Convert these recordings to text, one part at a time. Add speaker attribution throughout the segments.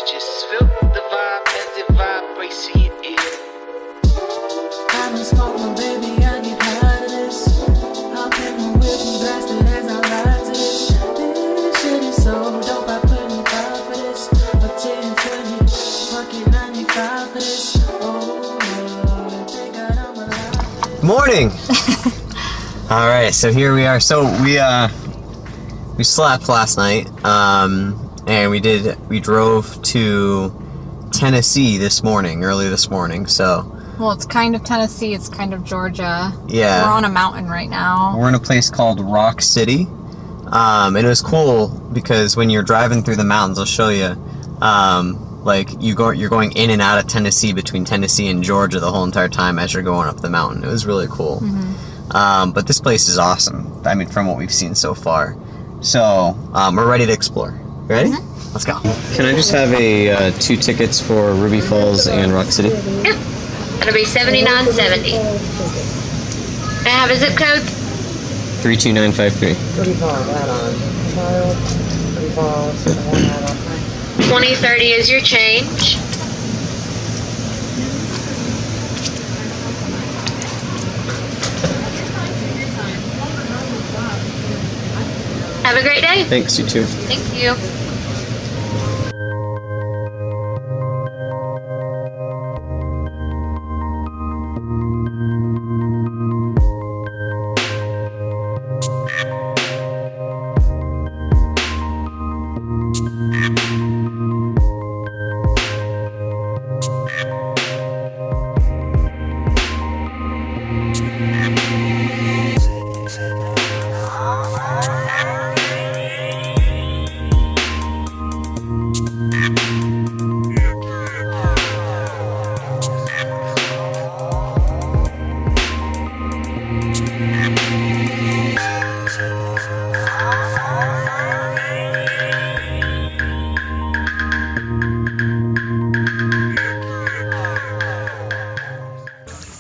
Speaker 1: Just feel the vibe as it vibrates in your ear.
Speaker 2: I don't smoke, no baby, I get high to this. I'll get my whip and blast it as I ride to this. This shit is so dope, I put me 5 for this. A 10, 20, fucking 95 for this. Oh Lord, thank God I'm alive.
Speaker 3: Morning! Alright, so here we are. So we slept last night, and we drove to Tennessee early this morning, so.
Speaker 4: Well, it's kind of Tennessee, it's kind of Georgia.
Speaker 3: Yeah.
Speaker 4: We're on a mountain right now.
Speaker 3: We're in a place called Rock City, and it was cool because when you're driving through the mountains, I'll show you, like you're going in and out of Tennessee, between Tennessee and Georgia the whole entire time as you're going up the mountain. It was really cool.
Speaker 4: Mm-hmm.
Speaker 3: But this place is awesome. I mean, from what we've seen so far. So, we're ready to explore. Ready?
Speaker 4: Mm-hmm.
Speaker 3: Let's go. Can I just have 2 tickets for Ruby Falls and Rock City?
Speaker 5: Yeah. It'll be $79.70. May I have a zip code?
Speaker 3: 32953.
Speaker 5: 2030 is your change. Have a great day.
Speaker 3: Thanks, you too.
Speaker 5: Thank you.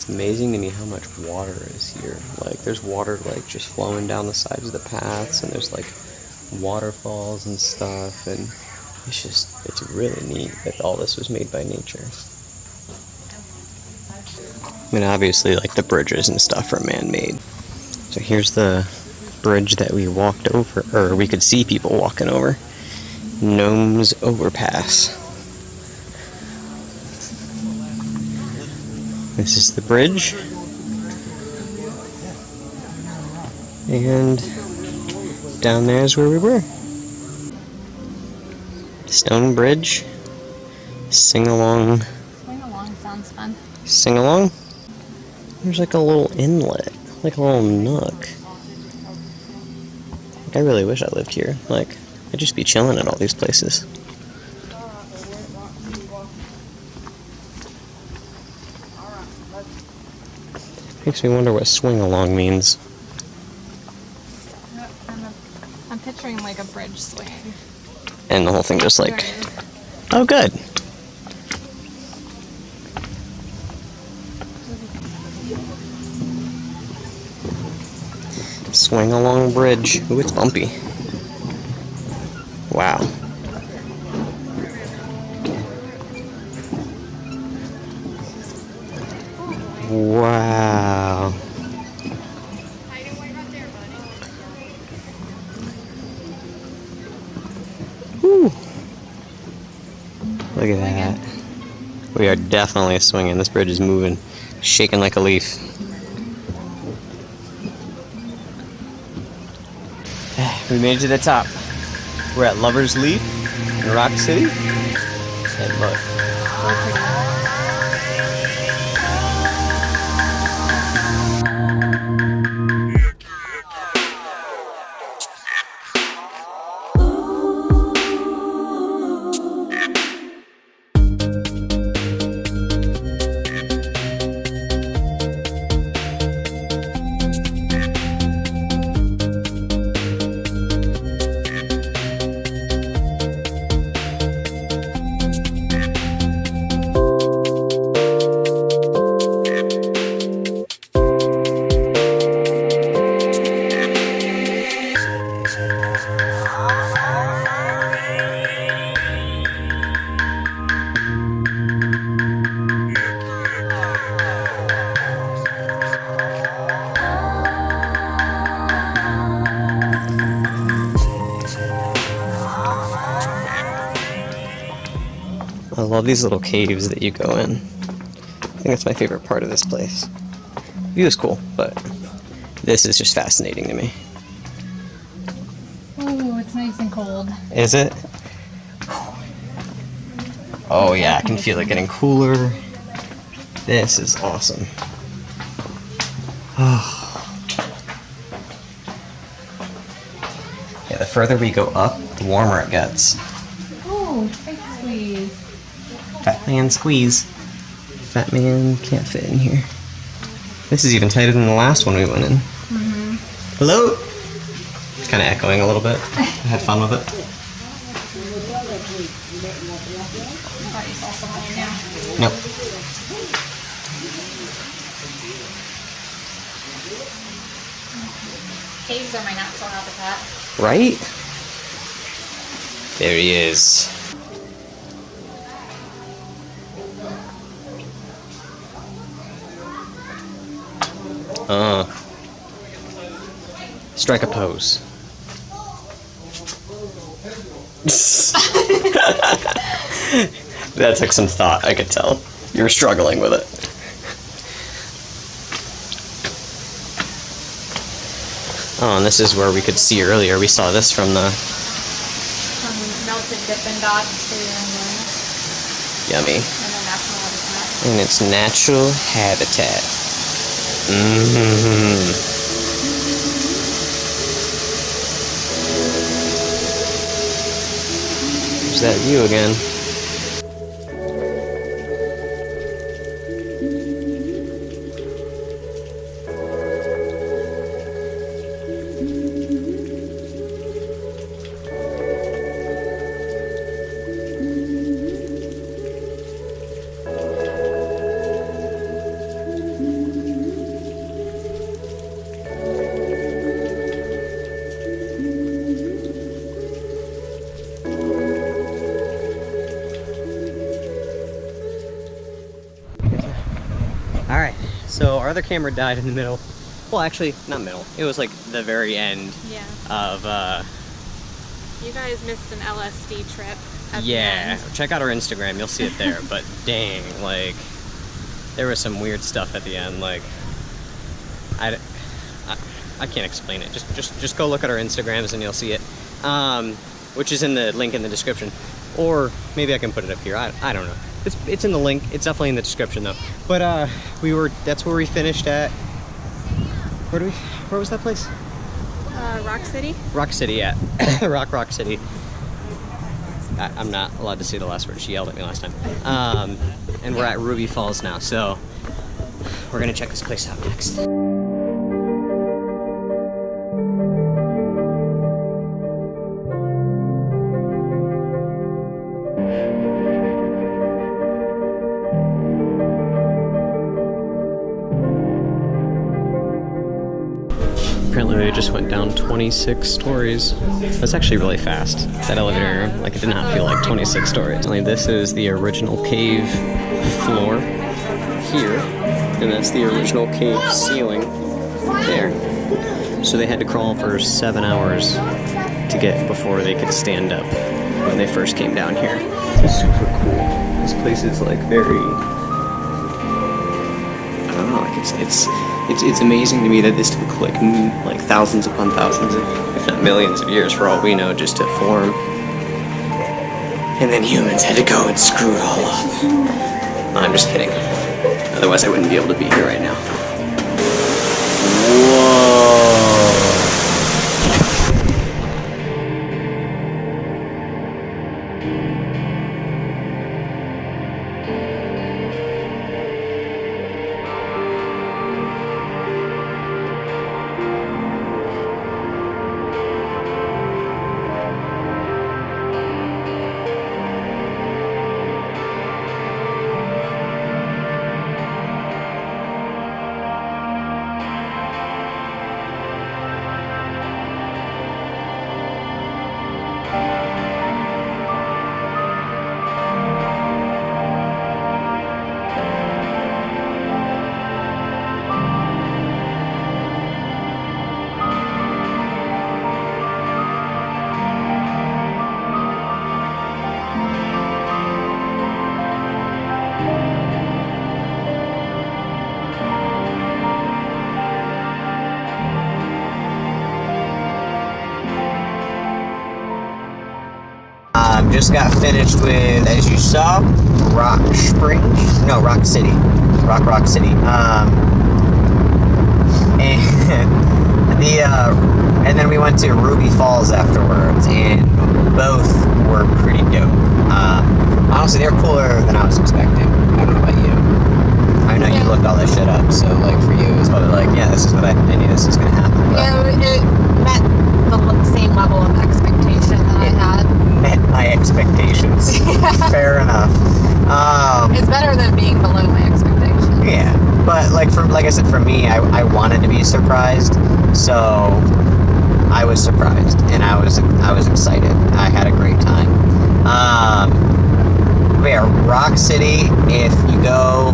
Speaker 3: Amazing to me how much water is here. Like, there's water like just flowing down the sides of the paths, and there's like waterfalls and stuff, and it's really neat that all this was made by nature. I mean, obviously, like, the bridges and stuff are man-made. So here's the bridge that we walked over, or we could see people walking over. Gnomes Overpass. This is the bridge, and down there is where we were. Stone Bridge. Sing along.
Speaker 4: Sing along sounds fun.
Speaker 3: Sing along? There's like a little inlet, like a little nook. Like, I really wish I lived here. Like, I'd just be chilling at all these places. Makes me wonder what swing along means.
Speaker 4: I'm picturing like a bridge swing.
Speaker 3: And the whole thing just like,
Speaker 4: There it is.
Speaker 3: oh good. Swing along bridge. Ooh, it's bumpy. Wow. Wow. Woo. Look at that. We are definitely swinging. This bridge is moving, shaking like a leaf. We made it to the top. We're at Lover's Leap in Rock City. And look. I love these little caves that you go in. I think that's my favorite part of this place. View is cool, but this is just fascinating to me.
Speaker 4: Ooh, it's nice and cold.
Speaker 3: Is it? Oh yeah, I can feel it getting cooler. This is awesome. Yeah, the further we go up, the warmer it gets.
Speaker 4: Ooh, big squeeze.
Speaker 3: Fat man squeeze. Fat man can't fit in here. This is even tighter than the last one we went in. Hello? It's kind of echoing a little bit. I had fun with it.
Speaker 4: I thought you saw someone in there.
Speaker 3: Nope.
Speaker 4: Caves are my natural habitat.
Speaker 3: Right? There he is. Strike a pose. That took some thought, I could tell. You were struggling with it. Oh, and this is where we could see earlier. We saw this from the...
Speaker 4: From melted Dippin' Dots to
Speaker 3: Yummy.
Speaker 4: in their natural habitat.
Speaker 3: In its natural habitat. Mmm. There's that view again. Alright, so our other camera died in the middle. Well, actually, not middle. It was like the very end
Speaker 4: Yeah.
Speaker 3: of,
Speaker 4: You guys missed an LSD trip at the
Speaker 3: yeah.
Speaker 4: end.
Speaker 3: Check out our Instagram, you'll see it there. But dang, like, there was some weird stuff at the end. Like, I can't explain it. Just go look at our Instagrams and you'll see it. Which is in the link in the description. Or maybe I can put it up here. I don't know. It's in the link. It's definitely in the description though. But that's where we finished at. Where was that place?
Speaker 4: Rock City?
Speaker 3: Rock City, yeah. Rock City. I'm not allowed to say the last word. She yelled at me last time. And we're at Ruby Falls now, so we're gonna check this place out next. Apparently we just went down 26 stories. That's actually really fast. That elevator, like, it did not feel like 26 stories. Only this is the original cave floor here, and that's the original cave ceiling there. So they had to crawl for 7 hours to get before they could stand up when they first came down here. This is super cool. This place is like very, I don't know, like it's amazing to me that this took like thousands upon thousands, if not millions of years for all we know, just to form. And then humans had to go and screw it all up. No, I'm just kidding. Otherwise I wouldn't be able to be here right now. Whoa. just got finished with, as you saw, Rock City. Rock City. And then we went to Ruby Falls afterwards, and both were pretty dope. Honestly, they're cooler than I was expecting. I don't know about you. I know you looked all this shit up, so like for you, it's probably like, yeah, this is what I knew this was gonna happen. But
Speaker 4: Yeah, it met the same level of expectation that I had.
Speaker 3: met my expectations. Fair enough.
Speaker 4: It's better than being below my expectations.
Speaker 3: Yeah, but like I said, for me, I wanted to be surprised, so I was surprised, and I was excited. I had a great time. But yeah, Rock City. If you go,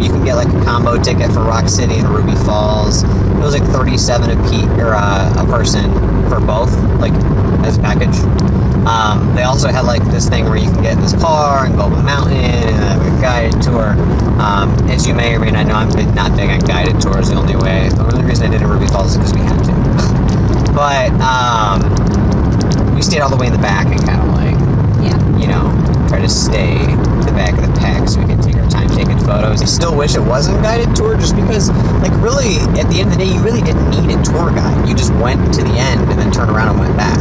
Speaker 3: you can get like a combo ticket for Rock City and Ruby Falls. It was like $37 a person for both, like as a package. They also had like this thing where you can get in this car and go up a mountain and have a guided tour. As you may or may not know, I'm not big on guided tours. The only reason I did it in Ruby Falls is because we had to. But we stayed all the way in the back and kind of like, try to stay to the back of the pack so we could take our time taking photos. I still wish it wasn't a guided tour, just because, like, really, at the end of the day, you really didn't need a tour guide. You just went to the end and then turned around and went back,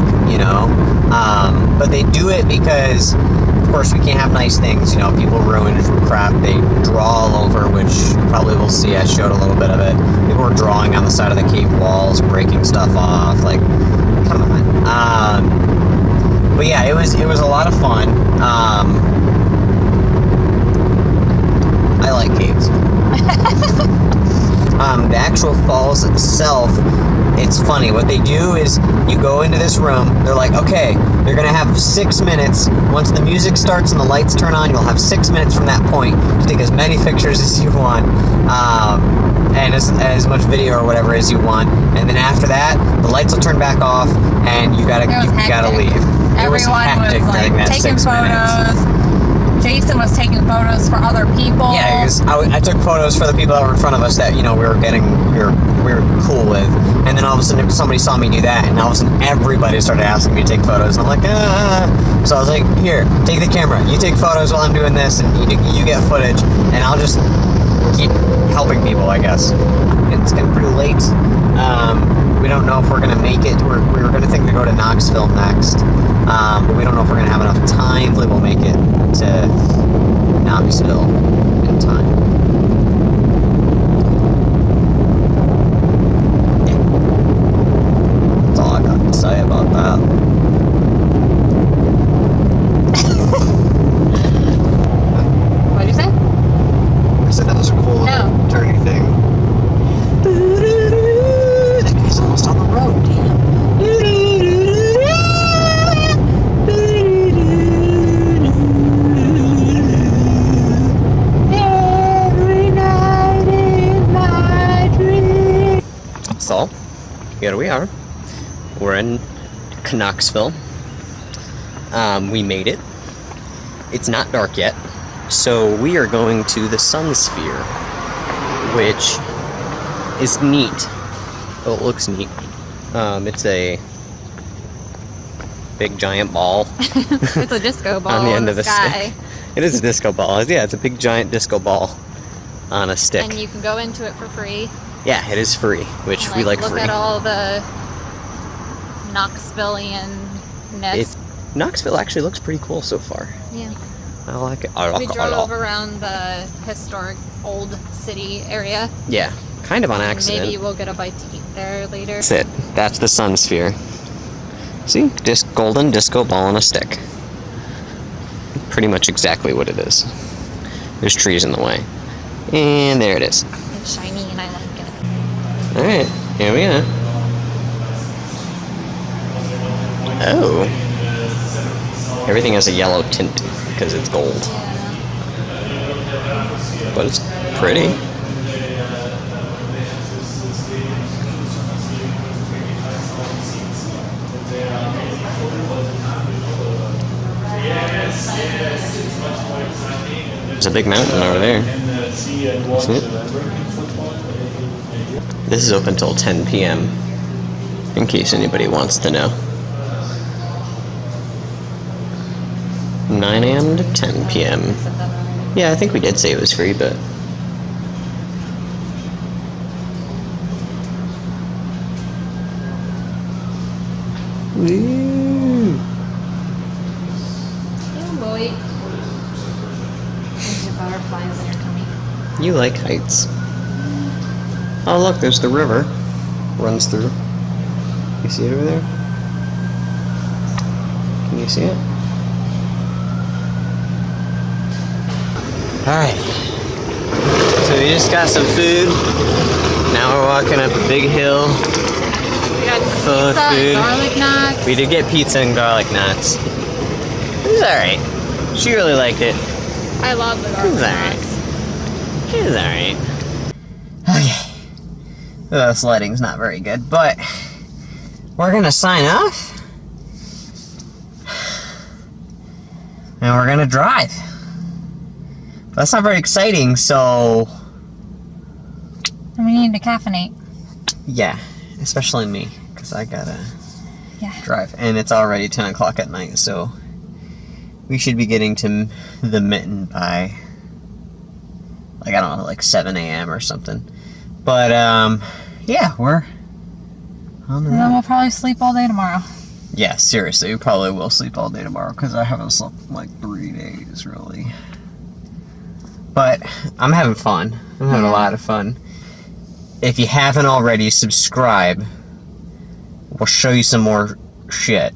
Speaker 3: But they do it because, of course, we can't have nice things. People ruin crap. They draw all over, which you probably will see. I showed a little bit of it. People were drawing on the side of the cave walls, breaking stuff off. Like, come on. But yeah, it was a lot of fun. I like caves. The actual falls itself, it's funny. What they do is you go into this room. They're like, okay, you're gonna have 6 minutes. Once the music starts and the lights turn on, you'll have 6 minutes from that point to take as many pictures as you want, and as much video or whatever as you want. And then after that, the lights will turn back off, and you gotta leave. It was hectic during that 6 minutes.
Speaker 4: Jason was taking photos for other people.
Speaker 3: Yeah, because I took photos for the people that were in front of us that we were cool with, and then all of a sudden somebody saw me do that, and all of a sudden everybody started asking me to take photos, and I'm like, So I was like, here, take the camera. You take photos while I'm doing this, and you get footage, and I'll just keep helping people, I guess. It's getting pretty late. We don't know if we're gonna make it. We were gonna think to go to Knoxville next, but we don't know if we're gonna have enough time. Hopefully we'll make it to Knoxville in time. Yeah. That's all I got to say about that.
Speaker 4: What'd you say?
Speaker 3: I said that was a cool little turny thing. That guy's almost on the road, damn. So, here we are. We're in Knoxville. We made it. It's not dark yet, so we are going to the Sun Sphere, which is neat. Oh, it looks neat. It's a big giant ball.
Speaker 4: It's a disco ball
Speaker 3: on the end of the
Speaker 4: sky.
Speaker 3: stick. It is a disco ball. Yeah, it's a big giant disco ball on a stick.
Speaker 4: And you can go into it for free.
Speaker 3: Yeah, it is free, which we like
Speaker 4: look
Speaker 3: free.
Speaker 4: Look at all the Knoxvillian-ness.
Speaker 3: Knoxville actually looks pretty cool so far.
Speaker 4: Yeah.
Speaker 3: I like it.
Speaker 4: We drove around the historic old city area.
Speaker 3: Yeah, kind of on accident.
Speaker 4: Maybe we'll get a bite to eat there later.
Speaker 3: That's it. That's the Sun Sphere. See? Golden disco ball on a stick. Pretty much exactly what it is. There's trees in the way. And there it is.
Speaker 4: It's shiny and I like it.
Speaker 3: Alright, here we are. Oh. Everything has a yellow tint because it's gold. But it's pretty. There's a big mountain over there. See it? This is open till 10 p.m. in case anybody wants to know. 9 a.m. to 10 p.m. Yeah, I think we did say it was free, but... Woo!
Speaker 4: Oh boy. There's your butterflies in your tummy.
Speaker 3: You like heights. Oh look, there's the river. Runs through. You see it over there? Can you see it? Alright. So we just got some food. Now we're walking up a big hill.
Speaker 4: We got
Speaker 3: Full of
Speaker 4: pizza
Speaker 3: food.
Speaker 4: and garlic knots.
Speaker 3: We did get pizza and garlic knots. It was alright. She really liked it.
Speaker 4: I love the
Speaker 3: It
Speaker 4: garlic
Speaker 3: was alright.
Speaker 4: knots.
Speaker 3: It was alright. Okay. This lighting's not very good, but we're gonna sign off. And we're gonna drive. That's not very exciting, so...
Speaker 4: And we need to caffeinate.
Speaker 3: Yeah, especially me, because I gotta
Speaker 4: Yeah.
Speaker 3: drive. And it's already 10 o'clock at night, so we should be getting to the Mitten by, like, I don't know, like 7 a.m. or something. But, yeah, we're on the
Speaker 4: And then
Speaker 3: road.
Speaker 4: we'll probably sleep all day tomorrow.
Speaker 3: Yeah, seriously, we probably will sleep all day tomorrow, because I haven't slept in, like, 3 days, really. But I'm having fun. I'm having a lot of fun. If you haven't already, subscribe. We'll show you some more shit.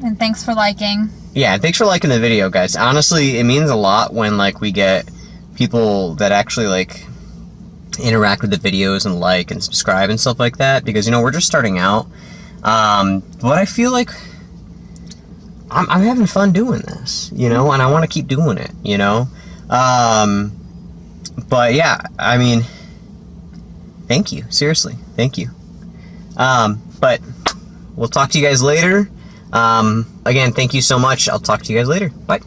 Speaker 4: And thanks for liking.
Speaker 3: Yeah, thanks for liking the video, guys. Honestly, it means a lot when, like, we get people that actually, like, interact with the videos and like and subscribe and stuff like that, because, you know, we're just starting out. But I feel like I'm having fun doing this, you know, and I want to keep doing it, you know. But yeah, I mean, thank you, seriously, thank you. But we'll talk to you guys later. Again, thank you so much. I'll talk to you guys later. Bye.